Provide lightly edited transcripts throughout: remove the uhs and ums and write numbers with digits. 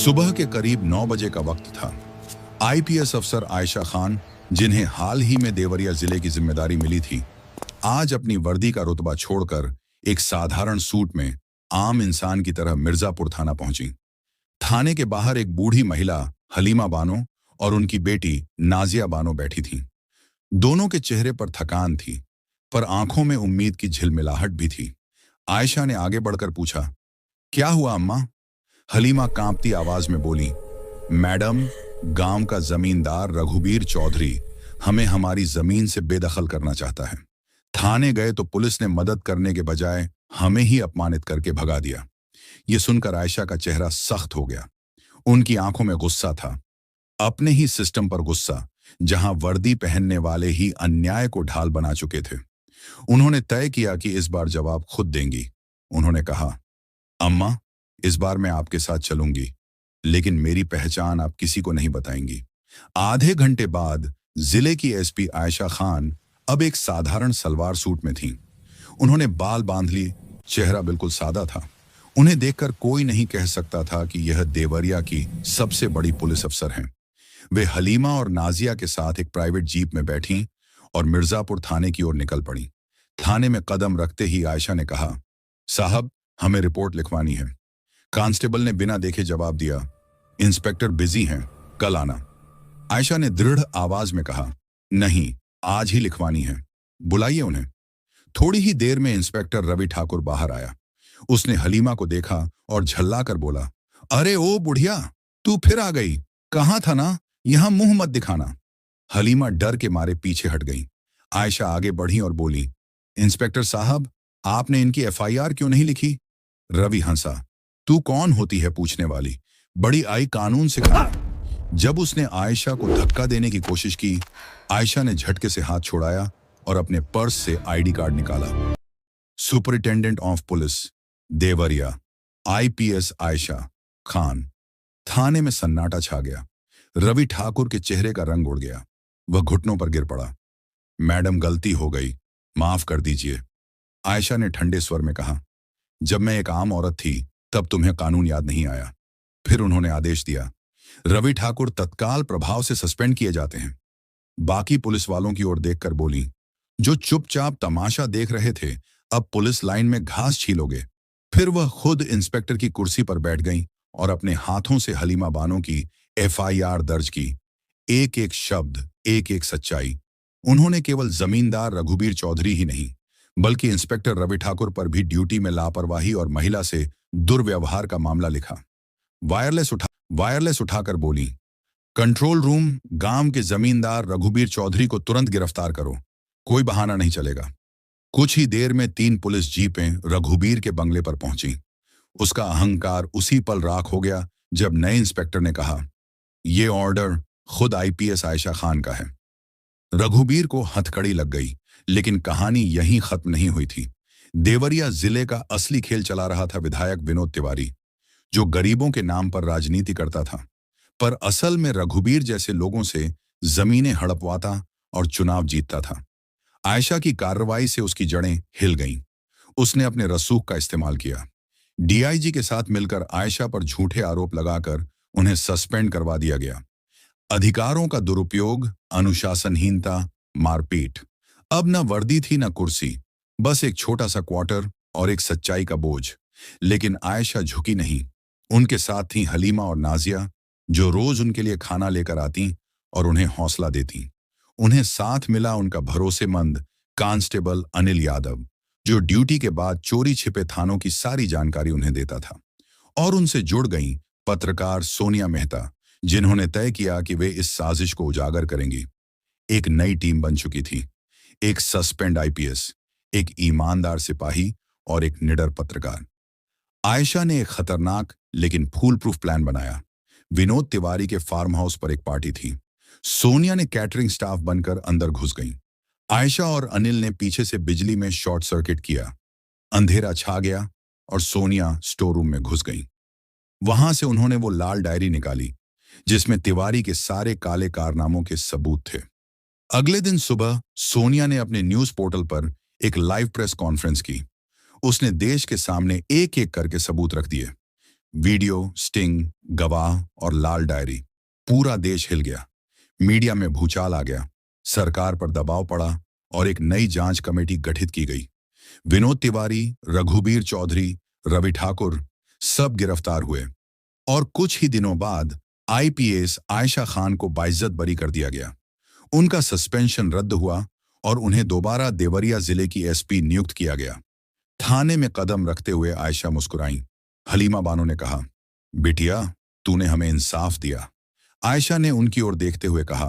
सुबह के करीब 9 बजे का वक्त था। आईपीएस अफसर आयशा खान, जिन्हें हाल ही में देवरिया जिले की जिम्मेदारी मिली थी, आज अपनी वर्दी का रुतबा छोड़कर एक साधारण सूट में आम इंसान की तरह मिर्जापुर थाना पहुंची। थाने के बाहर एक बूढ़ी महिला हलीमा बानो और उनकी बेटी नाजिया बानो बैठी थीं। दोनों के चेहरे पर थकान थी, पर आंखों में उम्मीद की झिलमिलाहट भी थी। आयशा ने आगे बढ़कर पूछा, क्या हुआ अम्मा? हलीमा कांपती आवाज में बोली, मैडम, गांव का जमींदार रघुबीर चौधरी हमें हमारी जमीन से बेदखल करना चाहता है। थाने गए तो पुलिस ने मदद करने के बजाय हमें ही अपमानित करके भगा दिया। ये सुनकर आयशा का चेहरा सख्त हो गया। उनकी आंखों में गुस्सा था, अपने ही सिस्टम पर गुस्सा, जहां वर्दी पहनने वाले ही अन्याय को ढाल बना चुके थे। उन्होंने तय किया कि इस बार जवाब खुद देंगी। उन्होंने कहा, अम्मा, इस बार मैं आपके साथ चलूंगी, लेकिन मेरी पहचान आप किसी को नहीं बताएंगी। आधे घंटे बाद जिले की एसपी आयशा खान अब एक साधारण सलवार सूट में थीं। उन्होंने बाल बांध लिए, चेहरा बिल्कुल सादा था। उन्हें देखकर कोई नहीं कह सकता था कि यह देवरिया की सबसे बड़ी पुलिस अफसर हैं। वे हलीमा और नाजिया के साथ एक प्राइवेट जीप में बैठीं और मिर्जापुर थाने की ओर निकल पड़ी। थाने में कदम रखते ही आयशा ने कहा, साहब, हमें रिपोर्ट लिखवानी है। कांस्टेबल ने बिना देखे जवाब दिया, इंस्पेक्टर बिजी हैं, कल आना। आयशा ने दृढ़ आवाज में कहा, नहीं, आज ही लिखवानी है, बुलाइए उन्हें। थोड़ी ही देर में इंस्पेक्टर रवि ठाकुर बाहर आया। उसने हलीमा को देखा और झल्लाकर बोला, अरे ओ बुढ़िया, तू फिर आ गई। कहाँ था ना, यहां मुंह मत दिखाना। हलीमा डर के मारे पीछे हट गई। आयशा आगे बढ़ी और बोली, इंस्पेक्टर साहब, आपने इनकी एफआईआर क्यों नहीं लिखी? रवि हंसा, तू कौन होती है पूछने वाली, बड़ी आई कानून से खाना। जब उसने आयशा को धक्का देने की कोशिश की, आयशा ने झटके से हाथ छोड़ाया और अपने पर्स से आईडी कार्ड निकाला। Superintendent of police Deoria, IPS Ayesha Khan. थाने में सन्नाटा छा गया। रवि ठाकुर के चेहरे का रंग उड़ गया। वह घुटनों पर गिर पड़ा। मैडम, गलती हो गई, माफ कर दीजिए, आयशा ने ठंडे स्वर में कहा। जब मैं एक आम औरत थी तब तुम्हें कानून याद नहीं आया। फिर उन्होंने आदेश दिया, रवि ठाकुर तत्काल प्रभाव से सस्पेंड किए जाते हैं। बाकी पुलिस वालों की ओर देखकर बोली, जो चुपचाप तमाशा देख रहे थे, अब पुलिस लाइन में घास छीलोगे। फिर वह खुद इंस्पेक्टर की कुर्सी पर बैठ गईं और अपने हाथों से हलीमा बानो की एफआईआर दर्ज की। एक एक शब्द, एक एक सच्चाई। उन्होंने केवल जमींदार रघुबीर चौधरी ही नहीं, बल्कि इंस्पेक्टर रवि ठाकुर पर भी ड्यूटी में लापरवाही और महिला से दुर्व्यवहार का मामला लिखा। वायरलेस उठाकर बोली, कंट्रोल रूम, गांव के जमींदार रघुबीर चौधरी को तुरंत गिरफ्तार करो, कोई बहाना नहीं चलेगा। कुछ ही देर में 3 पुलिस जीपें रघुबीर के बंगले पर पहुंची। उसका अहंकार उसी पल राख हो गया जब नए इंस्पेक्टर ने कहा, यह ऑर्डर खुद आईपीएस आयशा खान का है। रघुबीर को हथकड़ी लग गई, लेकिन कहानी यहीं खत्म नहीं हुई थी। देवरिया जिले का असली खेल चला रहा था विधायक विनोद तिवारी, जो गरीबों के नाम पर राजनीति करता था, पर असल में रघुबीर जैसे लोगों से जमीनें हड़पवाता और चुनाव जीतता था। आयशा की कार्रवाई से उसकी जड़ें हिल गईं। उसने अपने रसूख का इस्तेमाल किया। डीआईजी के साथ मिलकर आयशा पर झूठे आरोप लगाकर उन्हें सस्पेंड करवा दिया गया। अधिकारों का दुरुपयोग, अनुशासनहीनता, मारपीट। अब न वर्दी थी न कुर्सी, बस एक छोटा सा क्वार्टर और एक सच्चाई का बोझ। लेकिन आयशा झुकी नहीं। उनके साथ थी हलीमा और नाजिया, जो रोज उनके लिए खाना लेकर आती और उन्हें हौसला देती। उन्हें साथ मिला उनका भरोसेमंद कांस्टेबल अनिल यादव, जो ड्यूटी के बाद चोरी छिपे थानों की सारी जानकारी उन्हें देता था। और उनसे जुड़ गईं पत्रकार सोनिया मेहता, जिन्होंने तय किया कि वे इस साजिश को उजागर करेंगी। एक नई टीम बन चुकी थी, एक सस्पेंड आईपीएस, एक ईमानदार सिपाही और एक निडर पत्रकार। आयशा ने एक खतरनाक लेकिन फूल प्रूफ प्लान बनाया। विनोद तिवारी के फार्म हाउस पर एक पार्टी थी। सोनिया ने कैटरिंग स्टाफ बनकर अंदर घुस गईं। आयशा और अनिल ने पीछे से बिजली में शॉर्ट सर्किट किया। अंधेरा छा गया और सोनिया स्टोर रूम में घुस गईं। वहां से उन्होंने वो लाल डायरी निकाली जिसमें तिवारी के सारे काले कारनामों के सबूत थे। अगले दिन सुबह सोनिया ने अपने न्यूज पोर्टल पर एक लाइव प्रेस कॉन्फ्रेंस की। उसने देश के सामने एक एक करके सबूत रख दिए। वीडियो, स्टिंग, गवाह और लाल डायरी। पूरा देश हिल गया। मीडिया में भूचाल आ गया। सरकार पर दबाव पड़ा और एक नई जांच कमेटी गठित की गई। विनोद तिवारी, रघुबीर चौधरी, रवि ठाकुर सब गिरफ्तार हुए और कुछ ही दिनों बाद आईपीएस आयशा खान को बाइज्जत बरी कर दिया गया। उनका सस्पेंशन रद्द हुआ और उन्हें दोबारा देवरिया जिले की एसपी नियुक्त किया गया। थाने में कदम रखते हुए आयशा मुस्कुराई। हलीमा बानो ने कहा, बिटिया, तूने हमें इंसाफ दिया। आयशा ने उनकी ओर देखते हुए कहा,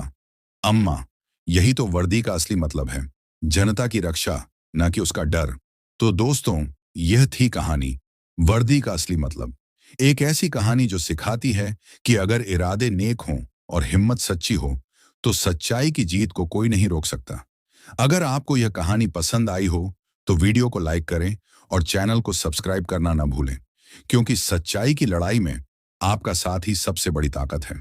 अम्मा, यही तो वर्दी का असली मतलब है, जनता की रक्षा, न कि उसका डर। तो दोस्तों, यह थी कहानी, वर्दी का असली मतलब। एक ऐसी कहानी जो सिखाती है कि अगर इरादे नेक हों और हिम्मत सच्ची हो, तो सच्चाई की जीत को कोई नहीं रोक सकता। अगर आपको यह कहानी पसंद आई हो, तो वीडियो को लाइक करें और चैनल को सब्सक्राइब करना ना भूलें, क्योंकि सच्चाई की लड़ाई में आपका साथ ही सबसे बड़ी ताकत है।